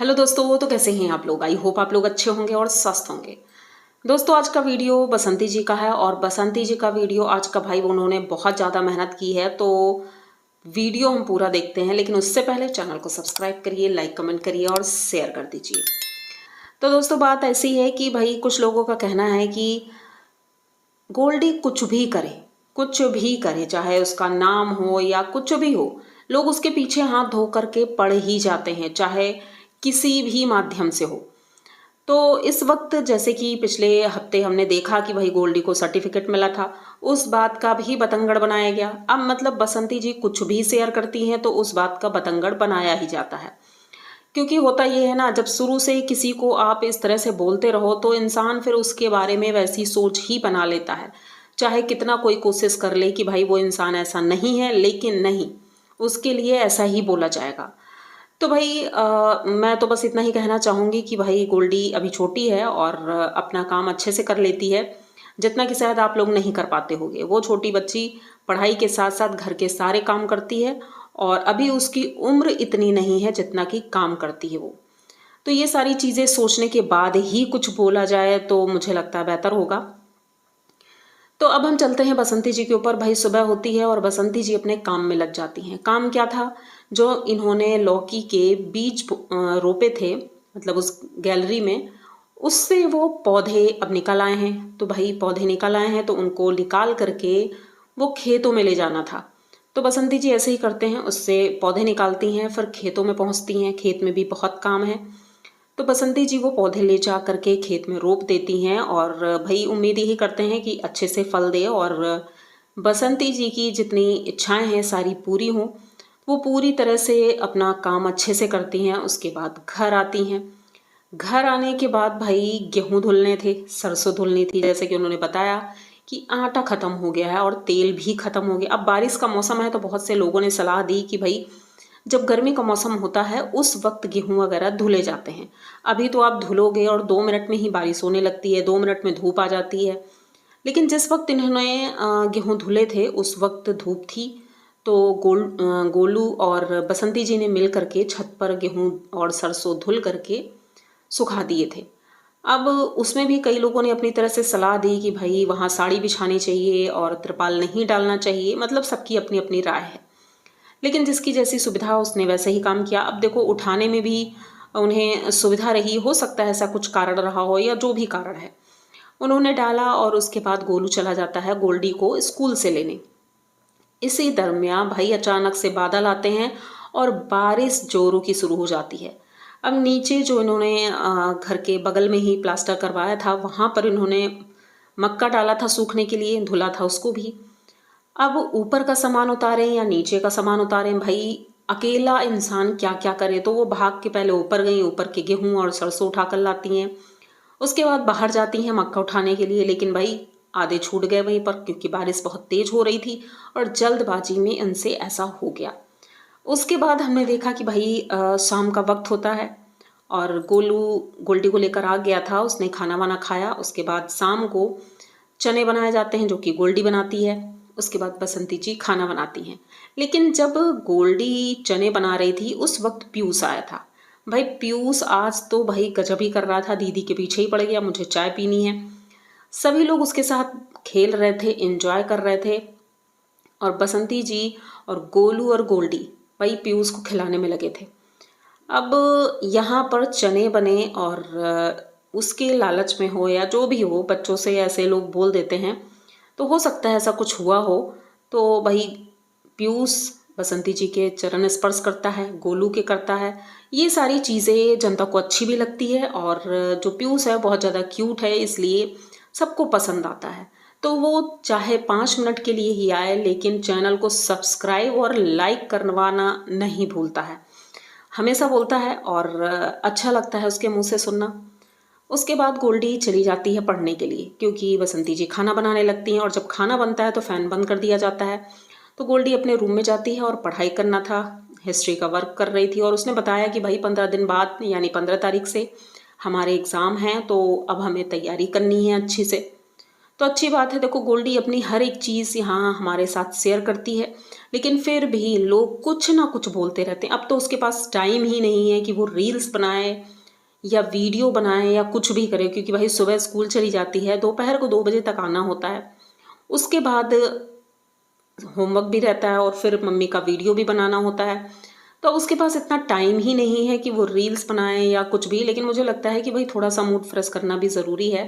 Hello दोस्तों, तो कैसे हैं आप लोग। आई होप आप लोग अच्छे होंगे और स्वस्थ होंगे। दोस्तों, आज का वीडियो बसंती जी का है और बसंती जी का वीडियो आज का भाई उन्होंने बहुत ज़्यादा मेहनत की है, तो वीडियो हम पूरा देखते हैं। लेकिन उससे पहले चैनल को सब्सक्राइब करिए, लाइक कमेंट करिए और शेयर कर दीजिए। तो दोस्तों, बात ऐसी है कि भाई कुछ लोगों का कहना है कि गोल्डी कुछ भी करे, चाहे उसका नाम हो या कुछ भी हो, लोग उसके पीछे हाथ धो करके पड़ ही जाते हैं, चाहे किसी भी माध्यम से हो। तो इस वक्त जैसे कि पिछले हफ्ते हमने देखा कि भाई गोल्डी को सर्टिफिकेट मिला था, उस बात का भी बतंगड़ बनाया गया। अब मतलब बसंती जी कुछ भी शेयर करती हैं तो उस बात का बतंगड़ बनाया ही जाता है। क्योंकि होता ये है ना, जब शुरू से किसी को आप इस तरह से बोलते रहो तो इंसान फिर उसके बारे में वैसी सोच ही बना लेता है। चाहे कितना कोई कोशिश कर ले कि भाई वो इंसान ऐसा नहीं है, लेकिन नहीं, उसके लिए ऐसा ही बोला जाएगा। तो भाई मैं तो बस इतना ही कहना चाहूँगी कि भाई गोल्डी अभी छोटी है और अपना काम अच्छे से कर लेती है, जितना कि शायद आप लोग नहीं कर पाते होंगे। वो छोटी बच्ची पढ़ाई के साथ साथ घर के सारे काम करती है और अभी उसकी उम्र इतनी नहीं है जितना कि काम करती है वो। तो ये सारी चीज़ें सोचने के बाद ही कुछ बोला जाए तो मुझे लगता है बेहतर होगा। तो अब हम चलते हैं बसंती जी के ऊपर। भाई सुबह होती है और बसंती जी अपने काम में लग जाती हैं। काम क्या था, जो इन्होंने लौकी के बीज रोपे थे, मतलब उस गैलरी में, उससे वो पौधे अब निकल आए हैं। तो भाई पौधे निकल आए हैं तो उनको निकाल करके वो खेतों में ले जाना था। तो बसंती जी ऐसे ही करते हैं, उससे पौधे निकालती हैं, फिर खेतों में पहुंचती हैं। खेत में भी बहुत काम है, तो बसंती जी वो पौधे ले जा करके खेत में रोप देती हैं और भाई उम्मीद यही करते हैं कि अच्छे से फल दे और बसंती जी की जितनी इच्छाएं हैं सारी पूरी हों। वो पूरी तरह से अपना काम अच्छे से करती हैं। उसके बाद घर आती हैं। घर आने के बाद भाई गेहूं धुलने थे, सरसों धुलनी थी। जैसे कि उन्होंने बताया कि आटा खत्म हो गया है और तेल भी खत्म हो गया। अब बारिश का मौसम है तो बहुत से लोगों ने सलाह दी कि भाई जब गर्मी का मौसम होता है उस वक्त गेहूं वगैरह धुले जाते हैं। अभी तो आप धुलोगे और 2 मिनट में ही बारिश होने लगती है, 2 मिनट में धूप आ जाती है। लेकिन जिस वक्त इन्होंने गेहूं धुले थे उस वक्त धूप थी। तो गोलू और बसंती जी ने मिल करके छत पर गेहूं और सरसों धुल करके सुखा दिए थे। अब उसमें भी कई लोगों ने अपनी तरह से सलाह दी कि भाई वहाँ साड़ी बिछानी चाहिए और त्रिपाल नहीं डालना चाहिए। मतलब सबकी अपनी अपनी राय है, लेकिन जिसकी जैसी सुविधा उसने वैसे ही काम किया। अब देखो, उठाने में भी उन्हें सुविधा रही, हो सकता है ऐसा कुछ कारण रहा हो या जो भी कारण है, उन्होंने डाला। और उसके बाद गोलू चला जाता है गोल्डी को स्कूल से लेने। इसी दरमियान भाई अचानक से बादल आते हैं और बारिश जोरों की शुरू हो जाती है। अब नीचे जो इन्होंने घर के बगल में ही प्लास्टर करवाया था वहाँ पर इन्होंने मक्का डाला था सूखने के लिए, धुला था उसको भी। अब ऊपर का सामान उतारें या नीचे का सामान उतारें, भाई अकेला इंसान क्या क्या करे। तो वो भाग के पहले ऊपर गई, ऊपर के गेहूं और सरसों उठा कर लाती हैं। उसके बाद बाहर जाती हैं मक्का उठाने के लिए, लेकिन भाई आधे छूट गए वहीं पर, क्योंकि बारिश बहुत तेज हो रही थी और जल्दबाजी में इनसे ऐसा हो गया। उसके बाद हमने देखा कि भाई शाम का वक्त होता है और गोलू गोल्डी को लेकर आ गया था। उसने खाना वाना खाया। उसके बाद शाम को चने बनाए जाते हैं जो कि गोल्डी बनाती है। उसके बाद बसंती जी खाना बनाती हैं। लेकिन जब गोल्डी चने बना रही थी उस वक्त पीयूष आया था। भाई पीयूष आज तो भाई गजब ही कर रहा था, दीदी के पीछे ही पड़ गया, मुझे चाय पीनी है। सभी लोग उसके साथ खेल रहे थे, एंजॉय कर रहे थे और बसंती जी और गोलू और गोल्डी भाई पीयूष को खिलाने में लगे थे। अब यहाँ पर चने बने और उसके लालच में हो या जो भी हो, बच्चों से ऐसे लोग बोल देते हैं, तो हो सकता है ऐसा कुछ हुआ हो। तो भाई पीयूष बसंती जी के चरण स्पर्श करता है, गोलू के करता है। ये सारी चीज़ें जनता को अच्छी भी लगती है और जो पीयूष है बहुत ज़्यादा क्यूट है, इसलिए सबको पसंद आता है। तो वो चाहे 5 मिनट के लिए ही आए, लेकिन चैनल को सब्सक्राइब और लाइक करवाना नहीं भूलता है, हमेशा बोलता है और अच्छा लगता है उसके मुंह से सुनना। उसके बाद गोल्डी चली जाती है पढ़ने के लिए, क्योंकि बसंती जी खाना बनाने लगती हैं और जब खाना बनता है तो फ़ैन बंद कर दिया जाता है। तो गोल्डी अपने रूम में जाती है और पढ़ाई करना था, हिस्ट्री का वर्क कर रही थी। और उसने बताया कि भाई 15 दिन बाद यानी 15 तारीख से हमारे एग्ज़ाम हैं, तो अब हमें तैयारी करनी है अच्छी से। तो अच्छी बात है। देखो गोल्डी अपनी हर एक चीज़ यहाँ हमारे साथ शेयर करती है, लेकिन फिर भी लोग कुछ ना कुछ बोलते रहते हैं। अब तो उसके पास टाइम ही नहीं है कि वो रील्स बनाए या वीडियो बनाए या कुछ भी करे, क्योंकि भाई सुबह स्कूल चली जाती है, दोपहर को 2 बजे तक आना होता है, उसके बाद होमवर्क भी रहता है और फिर मम्मी का वीडियो भी बनाना होता है। तो उसके पास इतना टाइम ही नहीं है कि वो रील्स बनाए या कुछ भी। लेकिन मुझे लगता है कि भाई थोड़ा सा मूड फ्रेश करना भी ज़रूरी है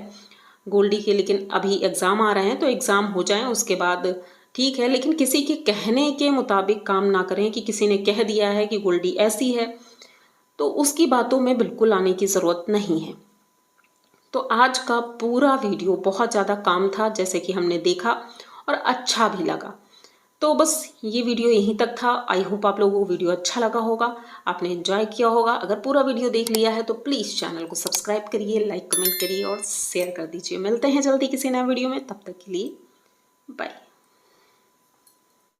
गोल्डी के। लेकिन अभी एग्ज़ाम आ रहे हैं तो एग्ज़ाम हो जाएं उसके बाद ठीक है, लेकिन किसी के कहने के मुताबिक काम ना करें कि किसी ने कह दिया है कि गोल्डी ऐसी है तो उसकी बातों में बिल्कुल आने की ज़रूरत नहीं है। तो आज का पूरा वीडियो बहुत ज़्यादा काम था, जैसे कि हमने देखा, और अच्छा भी लगा। तो बस ये वीडियो यहीं तक था। आई होप आप लोगों को वीडियो अच्छा लगा होगा, आपने एंजॉय किया होगा। अगर पूरा वीडियो देख लिया है तो प्लीज़ चैनल को सब्सक्राइब करिए, लाइक कमेंट करिए और शेयर कर दीजिए। मिलते हैं जल्दी किसी नए वीडियो में, तब तक के लिए बाय।